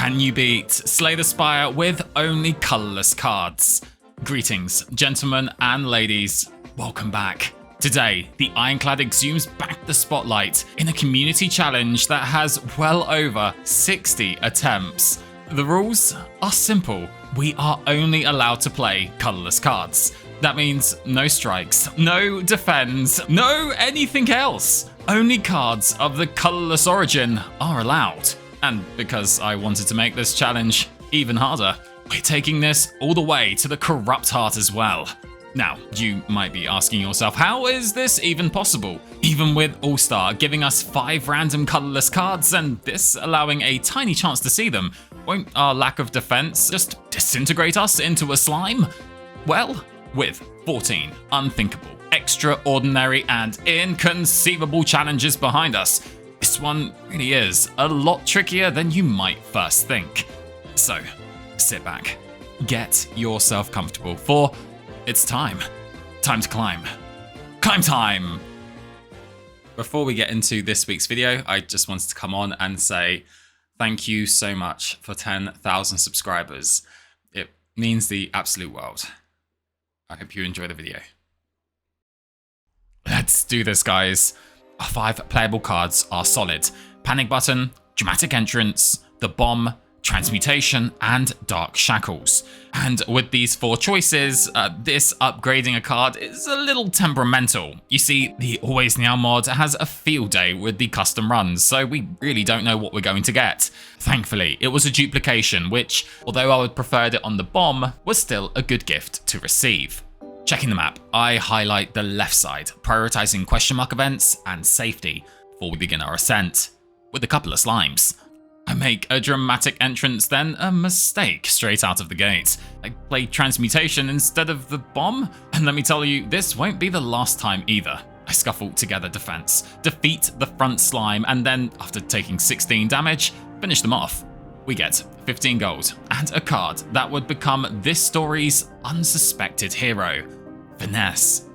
Can you beat Slay the Spire with only colorless cards? Greetings, gentlemen and ladies. Welcome back. Today, the Ironclad exhumes back the spotlight in a community challenge that has well over 60 attempts. The rules are simple. We are only allowed to play colorless cards. That means no strikes, no defends, no anything else. Only cards of the colorless origin are allowed. And because I wanted to make this challenge even harder, we're taking this all the way to the corrupt heart as well. Now, you might be asking yourself, how is this even possible? Even with All-Star giving us 5 random colorless cards and this allowing a tiny chance to see them, won't our lack of defense just disintegrate us into a slime? Well, with 14 unthinkable, extraordinary and inconceivable challenges behind us, this one really is a lot trickier than you might first think. So, sit back, get yourself comfortable, for it's time. Time to climb. Climb time! Before we get into this week's video, I just wanted to come on and say thank you so much for 10,000 subscribers. It means the absolute world. I hope you enjoy the video. Let's do this, guys. Our 5 playable cards are solid: Panic Button, Dramatic Entrance, the Bomb, Transmutation, and Dark Shackles. And with these 4 choices, this upgrading a card is a little temperamental. You see, the Always Now mod has a field day with the custom runs, so we really don't know what we're going to get. Thankfully, it was a duplication, which, although I would prefer it on the Bomb, was still a good gift to receive. Checking the map, I highlight the left side, prioritizing question mark events and safety before we begin our ascent, with a couple of slimes. I make a dramatic entrance, then a mistake straight out of the gate. I play Transmutation instead of the Bomb, and let me tell you, this won't be the last time either. I scuffle together defense, defeat the front slime, and then, after taking 16 damage, finish them off. We get 15 gold, and a card that would become this story's unsuspected hero, Finesse.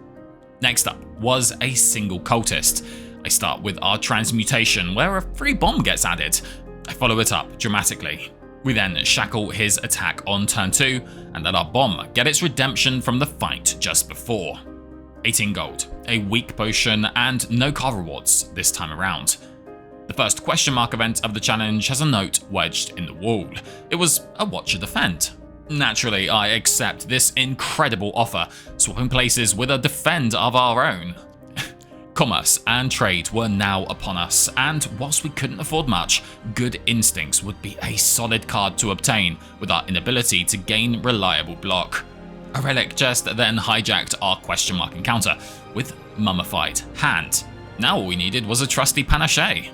Next up was a single cultist. I start with our Transmutation, where a free bomb gets added. I follow it up dramatically. We then shackle his attack on turn 2, and let our bomb get its redemption from the fight just before. 18 gold, a weak potion, and no card rewards this time around. The first question mark event of the challenge has a note wedged in the wall. It was a watch or defend. Naturally, I accept this incredible offer, swapping places with a defend of our own. Commerce and trade were now upon us, and whilst we couldn't afford much, Good Instincts would be a solid card to obtain with our inability to gain reliable block. A relic chest then hijacked our question mark encounter with Mummified Hand. Now all we needed was a trusty panache.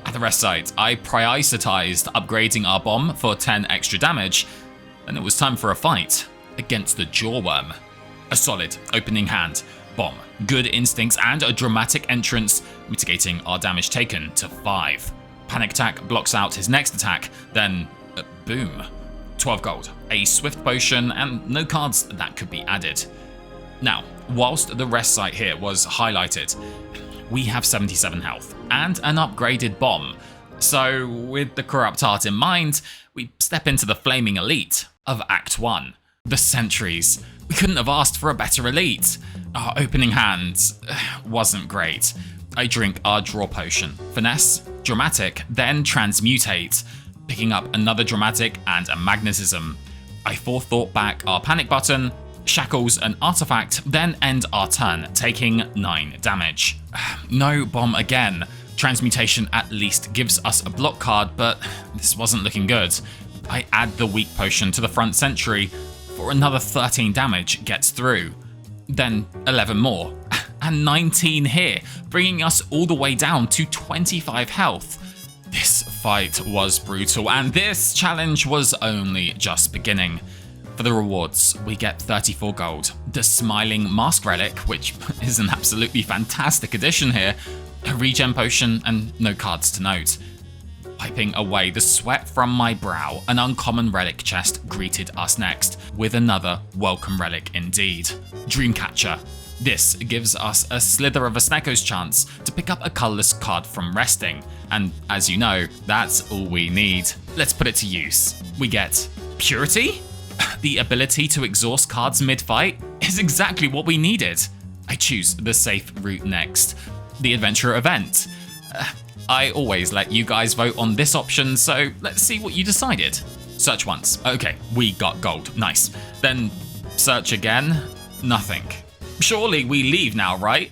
At the rest side, I prioritized upgrading our bomb for 10 extra damage, and it was time for a fight against the Jawworm. A solid opening hand, bomb, Good Instincts, and a dramatic entrance, mitigating our damage taken to 5. Panic Attack blocks out his next attack, then boom. 12 gold, a swift potion, and no cards that could be added. Now, whilst the rest site here was highlighted, we have 77 health and an upgraded bomb. So with the corrupt heart in mind, we step into the flaming elite of Act 1, the Sentries. We couldn't have asked for a better elite. Our opening hand wasn't great. I drink our draw potion, Finesse, Dramatic, then Transmutate, picking up another Dramatic and a Magnetism. I forethought back our Panic Button, shackles an artifact, then end our turn, taking 9 damage. No bomb again. Transmutation at least gives us a block card, but this wasn't looking good. I add the weak potion to the front sentry for another 13 damage gets through. Then 11 more, and 19 here, bringing us all the way down to 25 health. This fight was brutal, and this challenge was only just beginning. For the rewards, we get 34 gold, the Smiling Mask Relic, which is an absolutely fantastic addition here, a regen potion, and no cards to note. Wiping away the sweat from my brow, an uncommon relic chest greeted us next, with another welcome relic indeed. Dreamcatcher, This gives us a slither of a Sneko's chance to pick up a colorless card from resting, and as you know, that's all we need. Let's put it to use. We get Purity? The ability to exhaust cards mid-fight is exactly what we needed. I choose the safe route next. The Adventurer event. I always let you guys vote on this option, so let's see what you decided. Search once. Okay, we got gold. Nice. Then search again. Nothing. Surely we leave now, right?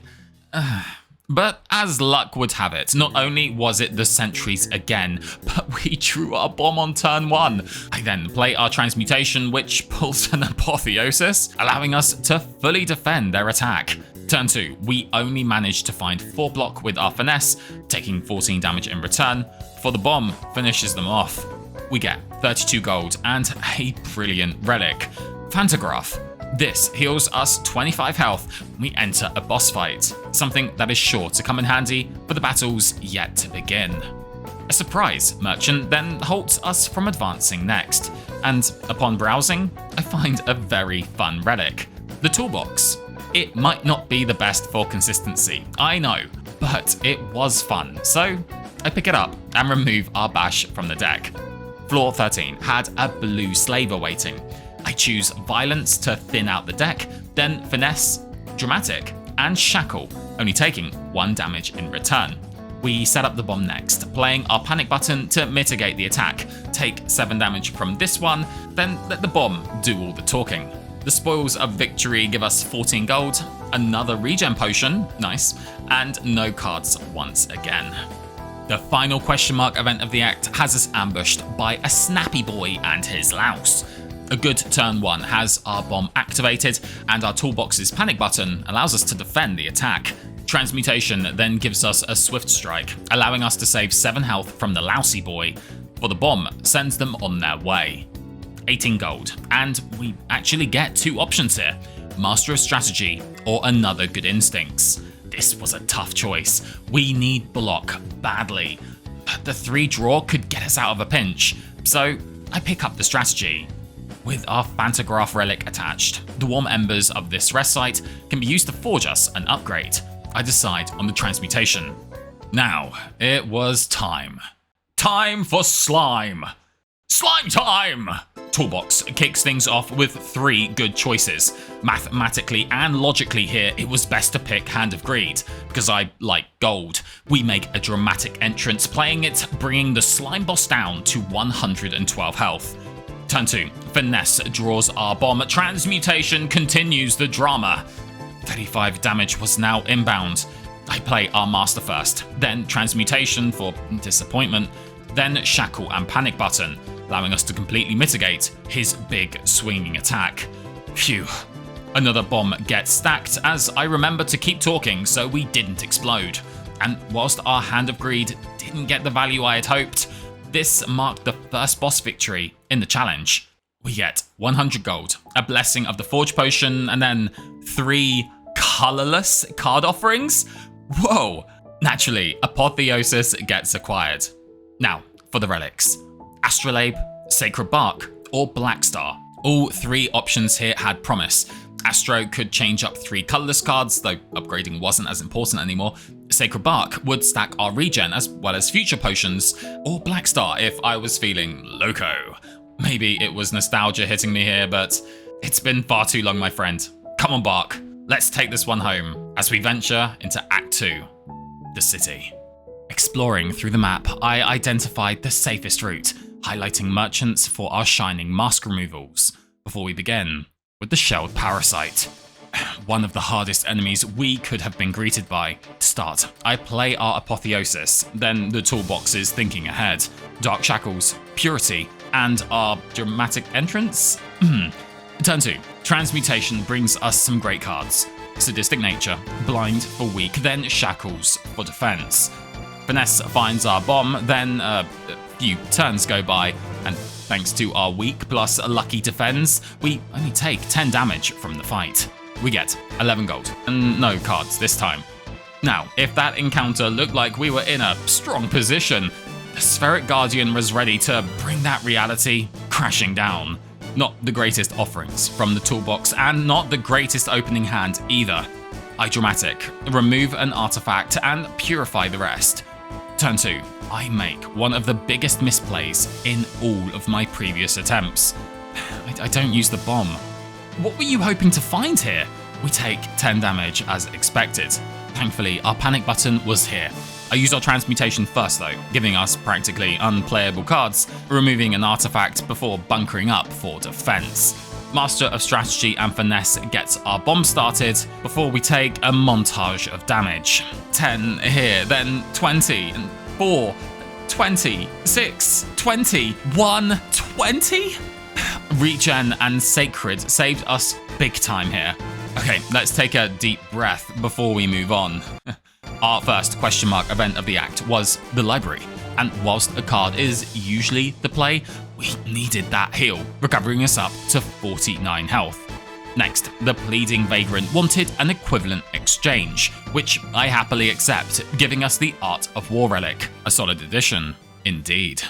But as luck would have it, not only was it the sentries again, but we drew our bomb on turn 1. I then play our transmutation, which pulls an apotheosis, allowing us to fully defend their attack. Turn 2, we only managed to find 4 block with our finesse, taking 14 damage in return, before the bomb finishes them off. We get 32 gold and a brilliant relic, Pantograph. This heals us 25 health when we enter a boss fight, something that is sure to come in handy for the battles yet to begin. A surprise merchant then halts us from advancing next, and upon browsing, I find a very fun relic, the toolbox. It might not be the best for consistency, I know, but it was fun, so I pick it up and remove our bash from the deck. Floor 13 had a blue slave awaiting. I choose Violence to thin out the deck, then Finesse, Dramatic, and Shackle, only taking 1 damage in return. We set up the bomb next, playing our panic button to mitigate the attack, take 7 damage from this one, then let the bomb do all the talking. The spoils of victory give us 14 gold, another regen potion, nice, and no cards once again. The final question mark event of the act has us ambushed by a snappy boy and his louse. A good turn 1 has our bomb activated, and our toolbox's panic button allows us to defend the attack. Transmutation then gives us a swift strike, allowing us to save 7 health from the lousy boy, for the bomb sends them on their way. 18 gold, and we actually get 2 options here, Master of Strategy or another Good Instincts. This was a tough choice. We need block badly. The 3 draw could get us out of a pinch, so I pick up the strategy. With our Pantograph relic attached, the warm embers of this rest site can be used to forge us an upgrade. I decide on the transmutation. Now, it was time. Time for slime! Slime time! Toolbox kicks things off with 3 good choices. Mathematically and logically here, it was best to pick Hand of Greed, because I like gold. We make a dramatic entrance, playing it, bringing the slime boss down to 112 health. Turn 2, Finesse draws our bomb, transmutation continues the drama. 35 damage was now inbound. I play our master first, then transmutation for disappointment, then shackle and panic button, allowing us to completely mitigate his big swinging attack. Phew. Another bomb gets stacked as I remember to keep talking so we didn't explode. And whilst our Hand of Greed didn't get the value I had hoped, this marked the first boss victory in the challenge. We get 100 gold, a blessing of the Forge Potion, and then 3 colorless card offerings? Whoa! Naturally, Apotheosis gets acquired. Now, for the relics. Astrolabe, Sacred Bark, or Black Star. All 3 options here had promise. Astro could change up 3 colorless cards, though upgrading wasn't as important anymore. Sacred Bark would stack our regen as well as future potions, or Black Star if I was feeling loco. Maybe it was nostalgia hitting me here, but it's been far too long, my friend. Come on, Bark, let's take this one home as we venture into Act 2, the city. Exploring through the map, I identified the safest route, highlighting merchants for our shining mask removals, before we begin with the shelled parasite. One of the hardest enemies we could have been greeted by. To start, I play our Apotheosis, then the toolbox is thinking ahead. Dark Shackles, Purity, and our dramatic entrance? Turn 2, Transmutation brings us some great cards. Sadistic Nature, Blind for weak, then Shackles for defense. Finesse finds our bomb, then a few turns go by, and thanks to our weak plus lucky defense, we only take 10 damage from the fight. We get 11 gold, and no cards this time. Now, if that encounter looked like we were in a strong position, the Spheric Guardian was ready to bring that reality crashing down. Not the greatest offerings from the toolbox, and not the greatest opening hand either. I dramatic, remove an artifact, and purify the rest. Turn 2, I make one of the biggest misplays in all of my previous attempts. I don't use the bomb. What were you hoping to find here? We take 10 damage as expected. Thankfully, our panic button was here. I used our transmutation first though, giving us practically unplayable cards, removing an artifact before bunkering up for defense. Master of Strategy and Finesse gets our bomb started before we take a montage of damage. 10 here, then 20, and 4, 20, 6, 20, 1, 20? Regen and Sacred saved us big time here. Okay, let's take a deep breath before we move on. Our first question mark event of the act was the library, and whilst a card is usually the play, we needed that heal, recovering us up to 49 health. Next, the Pleading Vagrant wanted an equivalent exchange, which I happily accept, giving us the Art of War relic, a solid addition indeed.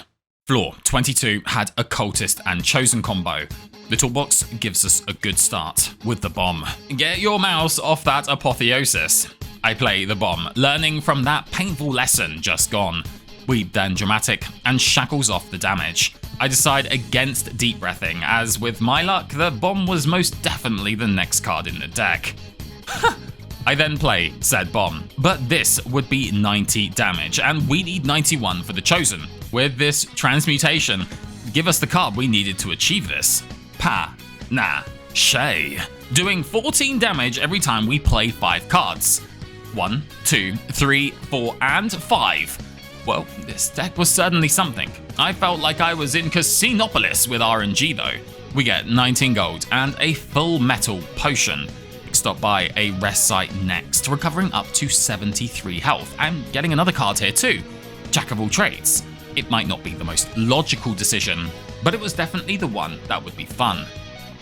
Floor 22 had Occultist and Chosen combo. The toolbox gives us a good start with the bomb. Get your mouse off that apotheosis. I play the bomb, learning from that painful lesson just gone. We then dramatic and shackles off the damage. I decide against deep breathing, as with my luck, the bomb was most definitely the next card in the deck. I then play said bomb, but this would be 90 damage, and we need 91 for the Chosen. With this transmutation, give us the card we needed to achieve this. Shay, doing 14 damage every time we play 5 cards. 1, 2, 3, 4, and 5. Well, this deck was certainly something. I felt like I was in Casinopolis with RNG though. We get 19 gold and a full metal potion. Stop by a rest site next, recovering up to 73 health, and getting another card here too. Jack of all trades. It might not be the most logical decision, but it was definitely the one that would be fun.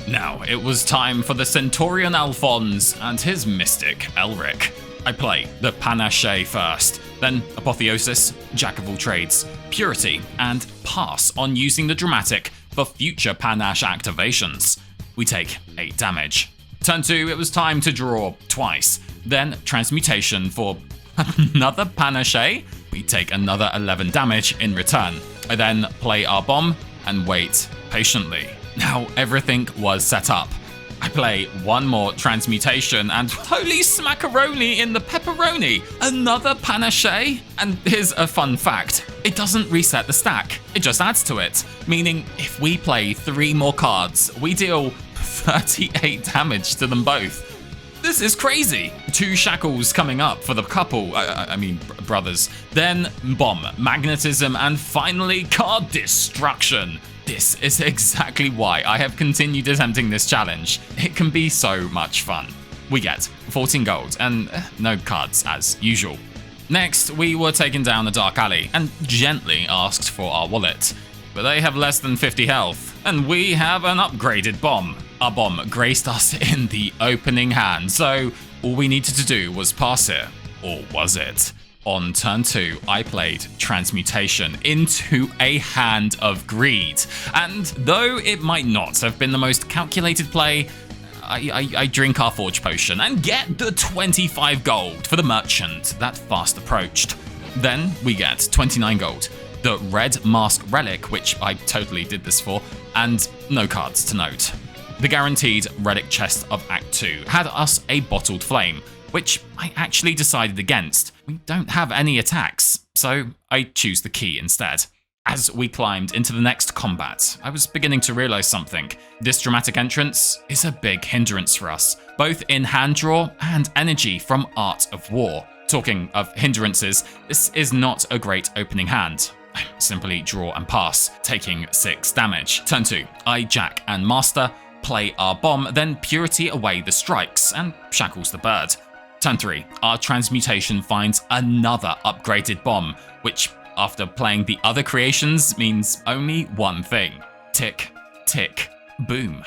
Now, it was time for the Centaurian Alphonse and his Mystic Elric. I play the Panache first, then Apotheosis, Jack of all trades, Purity, and pass on using the dramatic for future Panache activations. We take 8 damage. Turn 2, it was time to draw twice, then Transmutation for another Panache. We take another 11 damage in return. I then play our bomb and wait patiently. Now everything was set up. I play one more transmutation and holy smackaroni in the pepperoni, another Panache. And here's a fun fact, it doesn't reset the stack, it just adds to it, meaning if we play 3 more cards, we deal 38 damage to them both. This is crazy. 2 shackles coming up for the couple, I mean brothers. Then bomb, magnetism, and finally card destruction. This is exactly why I have continued attempting this challenge. It can be so much fun. We get 14 gold and no cards as usual. Next, we were taken down a dark alley and gently asked for our wallet. But they have less than 50 health, and we have an upgraded bomb. Our bomb graced us in the opening hand, so all we needed to do was pass it. Or was it? On turn 2, I played Transmutation into a Hand of Greed, and though it might not have been the most calculated play, I drink our Forge Potion and get the 25 gold for the merchant that fast approached. Then we get 29 gold, the Red Mask Relic, which I totally did this for, and no cards to note. The guaranteed Relic Chest of Act 2 had us a Bottled Flame, which I actually decided against. We don't have any attacks, so I choose the key instead. As we climbed into the next combat, I was beginning to realize something. This dramatic entrance is a big hindrance for us, both in hand draw and energy from Art of War. Talking of hindrances, this is not a great opening hand. I simply draw and pass, taking 6 damage. Turn 2, I jack and master, play our bomb, then Purity away the strikes and shackles the bird. Turn 3, our transmutation finds another upgraded bomb, which after playing the other creations means only one thing. Tick, tick, boom.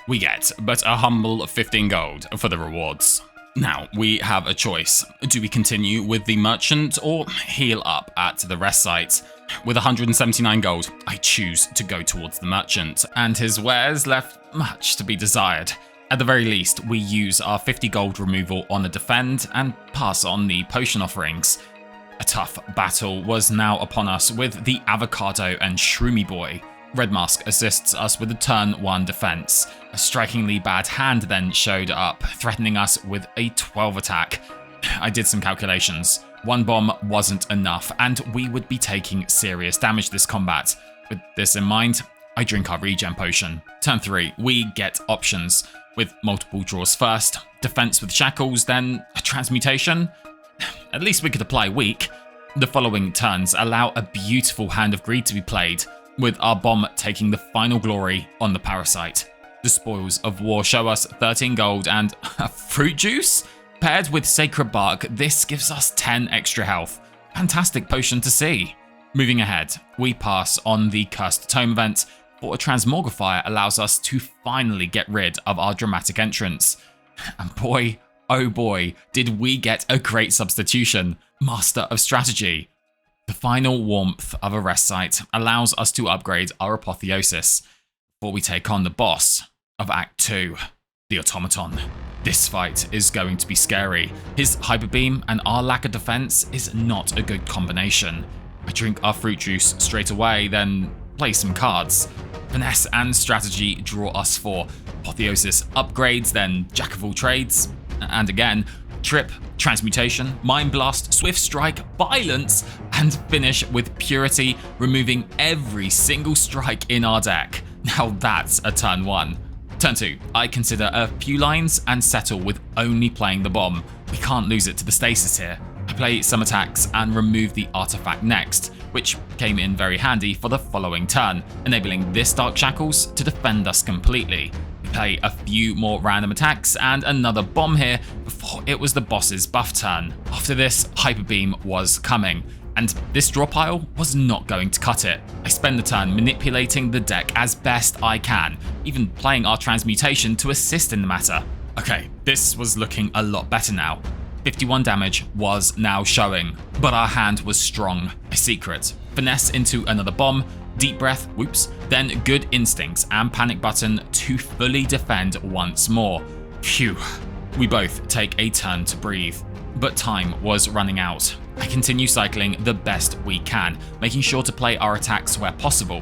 We get but a humble 15 gold for the rewards. Now, we have a choice. Do we continue with the merchant or heal up at the rest site? With 179 gold, I choose to go towards the merchant, and his wares left much to be desired. At the very least, we use our 50 gold removal on the defend and pass on the potion offerings. A tough battle was now upon us with the Avocado and Shroomy Boy. Red Mask assists us with a turn 1 defense. A strikingly bad hand then showed up, threatening us with a 12 attack. I did some calculations. 1 bomb wasn't enough, and we would be taking serious damage this combat. With this in mind, I drink our regen potion. Turn 3, we get options, with multiple draws first, defense with shackles, then a transmutation. At least we could apply weak. The following turns allow a beautiful Hand of Greed to be played, with our bomb taking the final glory on the parasite. The spoils of war show us 13 gold and a fruit juice? Paired with Sacred Bark, this gives us 10 extra health. Fantastic potion to see. Moving ahead, we pass on the Cursed Tome event, for a Transmogrifier allows us to finally get rid of our dramatic entrance. And boy, oh boy, did we get a great substitution, Master of Strategy. The final warmth of a rest site allows us to upgrade our Apotheosis before we take on the boss of Act 2, the Automaton. This fight is going to be scary. His Hyper Beam and our lack of defense is not a good combination. I drink our fruit juice straight away, then play some cards. Finesse and strategy draw us 4 Apotheosis upgrades, then Jack of all trades, and again, Trip, Transmutation, Mind Blast, Swift Strike, Violence, and finish with Purity, removing every single strike in our deck. Now that's a turn 1. Turn 2, I consider a few lines and settle with only playing the bomb. We can't lose it to the stasis here. I play some attacks and remove the artifact next, which came in very handy for the following turn, enabling this Dark Shackles to defend us completely. We play a few more random attacks and another bomb here before it was the boss's buff turn. After this, Hyper Beam was coming, and this draw pile was not going to cut it. I spend the turn manipulating the deck as best I can, even playing our Transmutation to assist in the matter. Okay, this was looking a lot better now. 51 damage was now showing, but our hand was strong. A secret, finesse into another bomb, deep breath, whoops, then good instincts and panic button to fully defend once more. Phew. We both take a turn to breathe, but time was running out. I continue cycling the best we can, making sure to play our attacks where possible.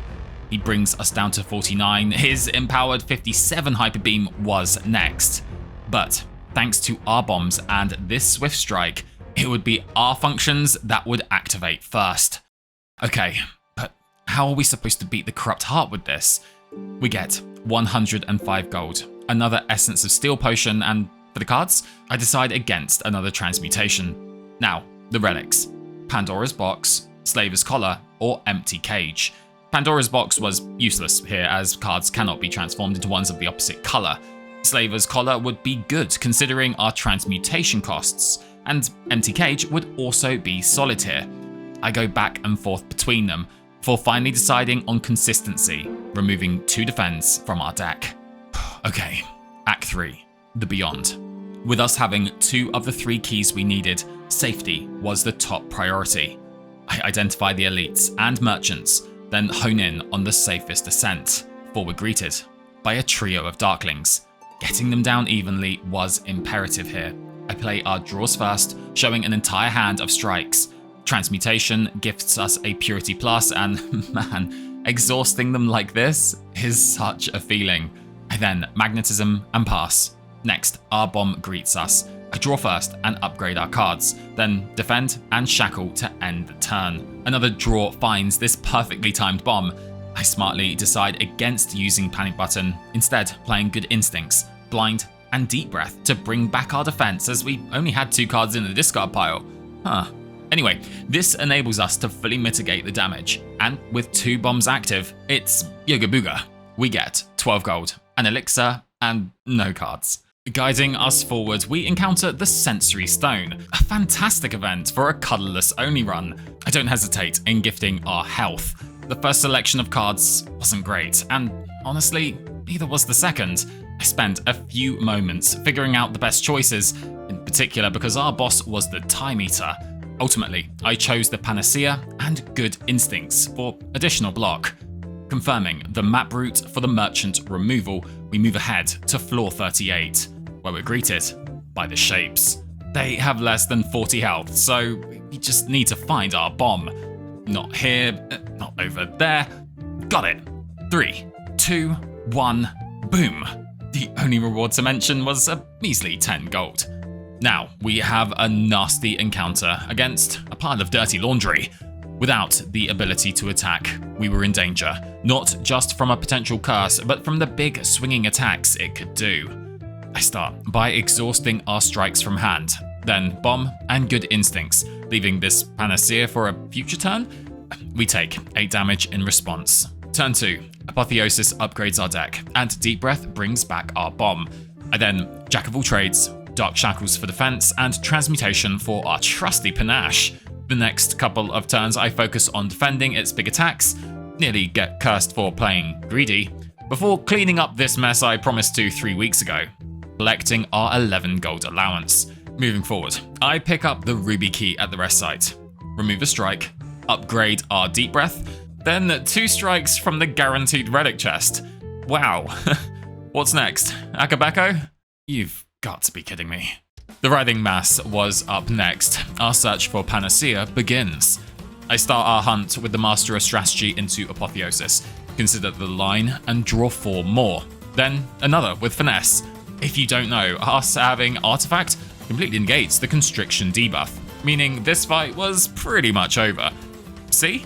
He brings us down to 49, his empowered 57 Hyper Beam was next. But thanks to our bombs and this Swift Strike, it would be our functions that would activate first. Okay, but how are we supposed to beat the Corrupt Heart with this? We get 105 gold, another Essence of Steel potion, and for the cards, I decide against another Transmutation. Now, the relics. Pandora's Box, Slaver's Collar, or Empty Cage. Pandora's Box was useless here as cards cannot be transformed into ones of the opposite colour. Slaver's Collar would be good considering our transmutation costs, and Empty Cage would also be solid here. I go back and forth between them, before finally deciding on consistency, removing 2 defense from our deck. Okay, Act 3, the Beyond. With us having 2 of the 3 keys we needed, safety was the top priority. I identify the elites and merchants, then hone in on the safest ascent, before we're greeted by a trio of Darklings. Getting them down evenly was imperative here. I play our draws first, showing an entire hand of strikes. Transmutation gifts us a Purity Plus, and man, exhausting them like this is such a feeling. I then Magnetism and pass. Next, our bomb greets us. I draw first and upgrade our cards, then defend and shackle to end the turn. Another draw finds this perfectly timed bomb. I smartly decide against using Panic Button, instead playing Good Instincts, Blind, and Deep Breath to bring back our defense as we only had 2 cards in the discard pile. Anyway, this enables us to fully mitigate the damage, and with 2 bombs active, it's Yoga Booga. We get 12 gold, an elixir, and no cards. Guiding us forward, we encounter the Sensory Stone, a fantastic event for a colorless only run. I don't hesitate in gifting our health. The first selection of cards wasn't great, and honestly, neither was the second. I spent a few moments figuring out the best choices, in particular because our boss was the Time Eater. Ultimately, I chose the Panacea and Good Instincts for additional block. Confirming the map route for the merchant removal, we move ahead to floor 38, where we're greeted by the shapes. They have less than 40 health, so we just need to find our bomb. Not here, not over there. Got it. 3, 2, 1, boom. The only reward to mention was a measly 10 gold. Now, we have a nasty encounter against a pile of dirty laundry. Without the ability to attack, we were in danger, not just from a potential curse, but from the big swinging attacks it could do. I start by exhausting our strikes from hand, then bomb and good instincts, leaving this panacea for a future turn. We take 8 damage in response. Turn 2, Apotheosis upgrades our deck, and Deep Breath brings back our bomb. I then Jack of all trades, Dark Shackles for defense, and Transmutation for our trusty panache. The next couple of turns I focus on defending its big attacks, nearly get cursed for playing greedy, before cleaning up this mess I promised to 3 weeks ago, collecting our 11 gold allowance. Moving forward, I pick up the ruby key at the rest site, remove a strike, upgrade our Deep Breath, then 2 strikes from the guaranteed relic chest. Wow. What's next? Akabeko? You've got to be kidding me. The Writhing Mass was up next. Our search for Panacea begins. I start our hunt with the Master of Strategy into Apotheosis, consider the line, and draw 4 more. Then another with Finesse. If you don't know, us having Artifact completely negates the Constriction debuff, meaning this fight was pretty much over. See?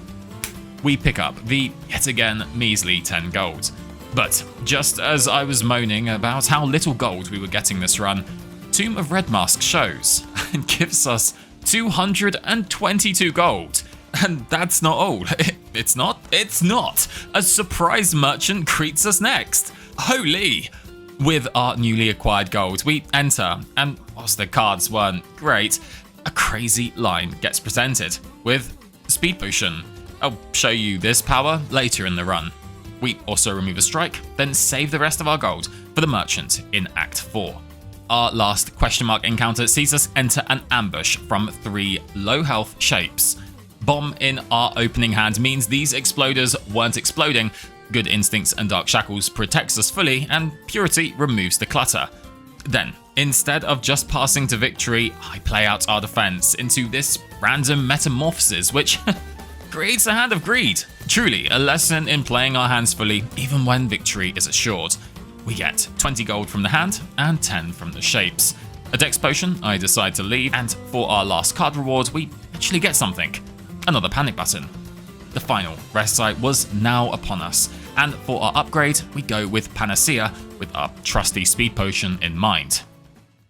We pick up the, yet again, measly 10 gold. But just as I was moaning about how little gold we were getting this run, Tomb of Red Mask shows and gives us 222 gold. And that's not all. It's not. A surprise merchant greets us next. Holy! With our newly acquired gold, we enter, and whilst the cards weren't great, a crazy line gets presented with Speed Potion. I'll show you this power later in the run. We also remove a strike, then save the rest of our gold for the merchant in Act 4. Our last question mark encounter sees us enter an ambush from 3 low health shapes. Bomb in our opening hand means these exploders weren't exploding, Good Instincts and Dark Shackles protects us fully, and Purity removes the clutter. Then, instead of just passing to victory, I play out our defense into this random metamorphosis, which creates a Hand of Greed. Truly, a lesson in playing our hands fully, even when victory is assured. We get 20 gold from the hand and 10 from the shapes. A dex potion I decide to leave, and for our last card reward, we actually get something. Another panic button. The final rest site was now upon us, and for our upgrade, we go with Panacea with our trusty speed potion in mind.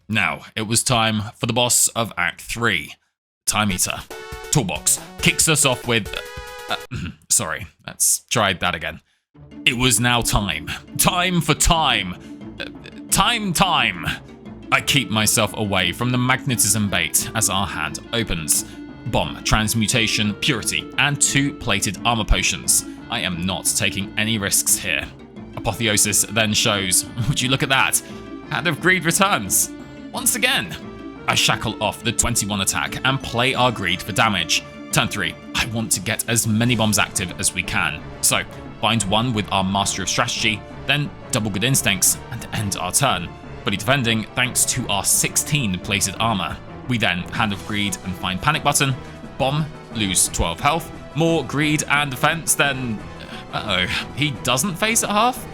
Now, it was time for the boss of Act 3, Time Eater. Toolbox kicks us off with... sorry, let's try that again. It was now time. Time for time. Time. I keep myself away from the magnetism bait as our hand opens. Bomb, Transmutation, Purity, and 2 plated armor potions. I am not taking any risks here. Apotheosis then shows. Would you look at that? Hand of Greed returns. Once again. I shackle off the 21 attack and play our greed for damage. Turn 3. I want to get as many bombs active as we can. So, bind 1 with our Master of Strategy, then double Good Instincts, and end our turn, fully defending thanks to our 16 plated armor. We then Hand of Greed and find Panic Button, bomb, lose 12 health, more greed and defense, then... he doesn't face at half?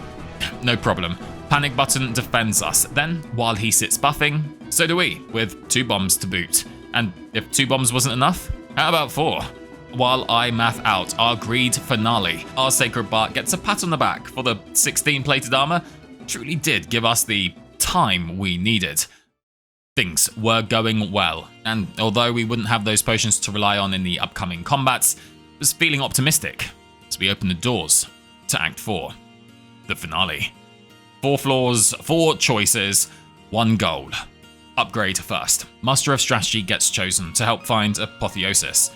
No problem. Panic Button defends us, then, while he sits buffing, so do we, with 2 bombs to boot. And if 2 bombs wasn't enough, how about 4? While I math out our greed finale, our Sacred Bark gets a pat on the back for the 16 plated armor. Truly did give us the time we needed. Things were going well, and although we wouldn't have those potions to rely on in the upcoming combats, I was feeling optimistic as we opened the doors to Act 4, the finale. 4 floors, 4 choices, 1 goal. Upgrade first. Master of Strategy gets chosen to help find Apotheosis.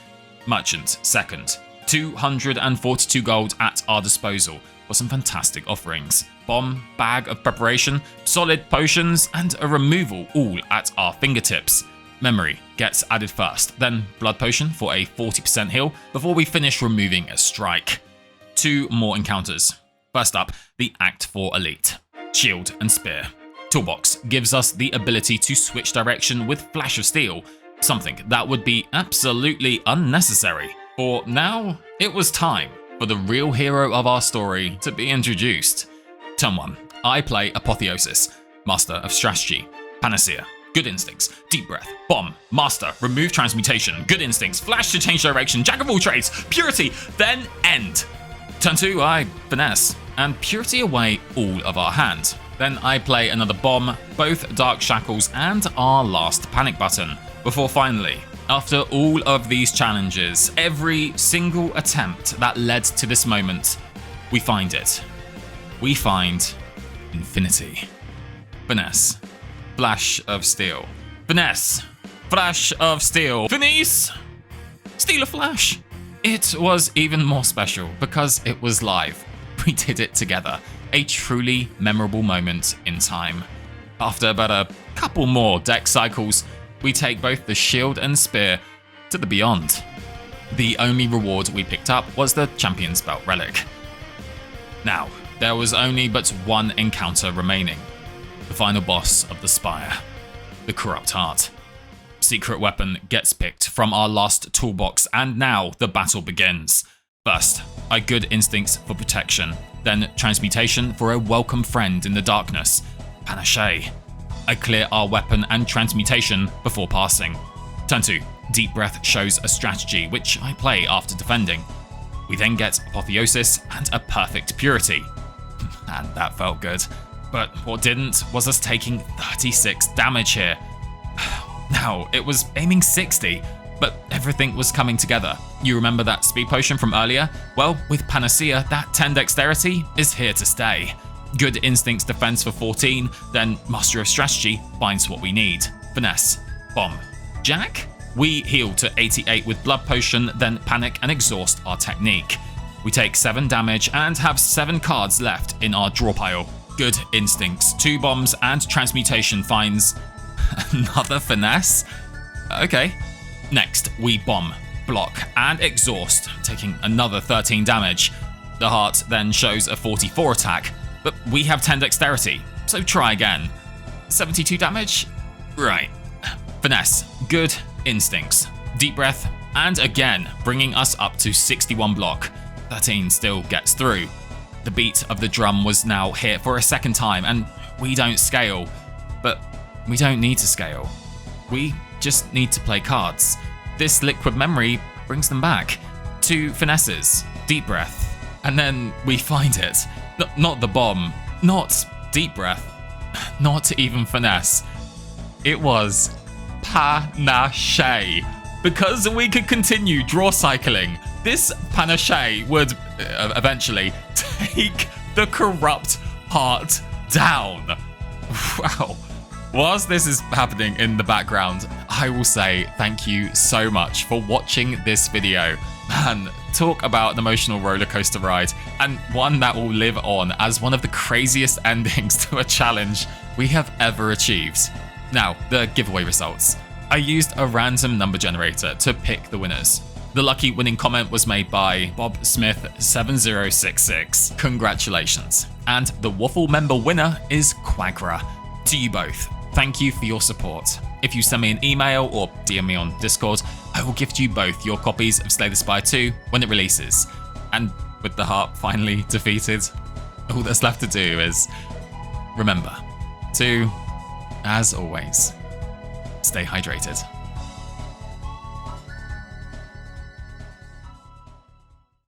Merchant second. 242 gold at our disposal for some fantastic offerings. Bomb, Bag of Preparation, solid potions, and a removal all at our fingertips. Memory gets added first, then Blood Potion for a 40% heal before we finish removing a strike. 2 more encounters. First up, the Act 4 Elite, Shield and Spear. Toolbox gives us the ability to switch direction with Flash of Steel, something that would be absolutely unnecessary. For now, it was time for the real hero of our story to be introduced. Turn 1, I play Apotheosis, Master of Strategy, Panacea, Good Instincts, Deep Breath, Bomb, Master, Remove Transmutation, Good Instincts, Flash to change direction, Jack of all trades, Purity, then End. Turn 2, I Finesse, and Purity away all of our hand. Then I play another Bomb, both Dark Shackles, and our last Panic Button. Before finally, after all of these challenges, every single attempt that led to this moment, we find it. We find Infinity. Finesse. Flash of Steel. Finesse. Flash of Steel. Finesse. Steal a Flash. It was even more special because it was live. We did it together. A truly memorable moment in time. After but a couple more deck cycles, we take both the Shield and Spear to the beyond. The only reward we picked up was the Champion's Belt Relic. Now, there was only but one encounter remaining. The final boss of the Spire, the Corrupt Heart. Secret weapon gets picked from our last toolbox, and now the battle begins. First, I Good Instincts for protection, then Transmutation for a welcome friend in the darkness, Panache. I clear our weapon and Transmutation before passing. Turn 2, Deep Breath shows a strategy which I play after defending. We then get Apotheosis and a perfect Purity. And that felt good. But what didn't was us taking 36 damage here. Now, it was aiming 60, but everything was coming together. You remember that speed potion from earlier? Well, with Panacea, that 10 dexterity is here to stay. Good Instincts defense for 14, then Master of Strategy finds what we need. Finesse. Bomb. Jack? We heal to 88 with Blood Potion, then panic and exhaust our technique. We take 7 damage and have 7 cards left in our draw pile. Good Instincts, 2 bombs, and Transmutation finds another Finesse? Okay. Next, we bomb, block, and exhaust, taking another 13 damage. The heart then shows a 44 attack, but we have 10 dexterity, so try again. 72 damage? Right. Finesse, Good Instincts, Deep Breath, and again, bringing us up to 61 block. 13 still gets through. The beat of the drum was now here for a second time, and we don't scale. But we don't need to scale. We just need to play cards. This liquid memory brings them back. 2 finesses, Deep Breath, and then we find it. Not the bomb, not Deep Breath, not even finesse. It was Panache. Because we could continue draw cycling, this Panache would eventually take the Corrupt Heart down. Wow. Whilst this is happening in the background, I will say thank you so much for watching this video. Man, talk about an emotional rollercoaster ride, and one that will live on as one of the craziest endings to a challenge we have ever achieved. Now, the giveaway results. I used a random number generator to pick the winners. The lucky winning comment was made by Bob Smith 7066. Congratulations. And the Waffle member winner is Quagra. To you both, thank you for your support. If you send me an email or DM me on Discord, I will gift you both your copies of Slay the Spire 2 when it releases. And with the heart finally defeated, all that's left to do is remember to, as always, stay hydrated.